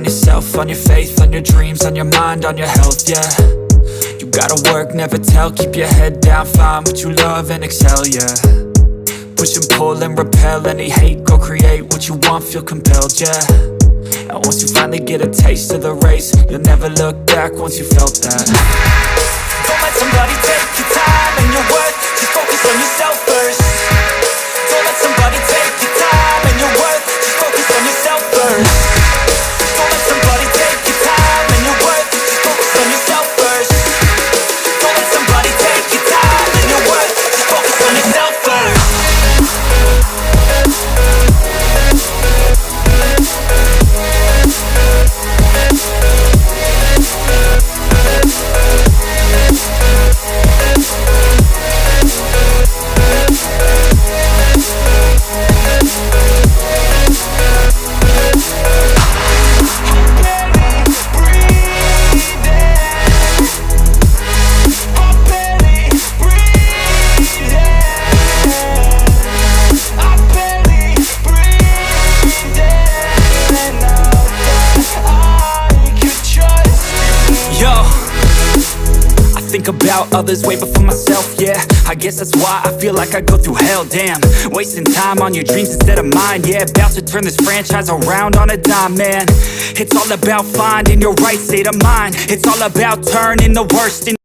yourself, on your faith, on your dreams, on your mind, on your health, yeah. You gotta work, never tell, keep your head down, find what you love and excel, yeah. Push and pull and repel any hate, go create what you want, feel compelled, yeah. And once you finally get a taste of the race, you'll never look back once you felt that. Don't let somebody take your time and your worth, just focus on yourself first. Don't let somebody take your time and your worth, just focus on yourself first. Don't let somebody take your time and your worth, just focus on yourself first. Don't let somebody take your time and your worth, just focus on yourself first. Think about others way before myself, yeah. I guess that's why I feel like I go through hell, damn. Wasting time on your dreams instead of mine, yeah. About to turn this franchise around on a dime, man. It's all about finding your right state of mind. It's all about turning the worst in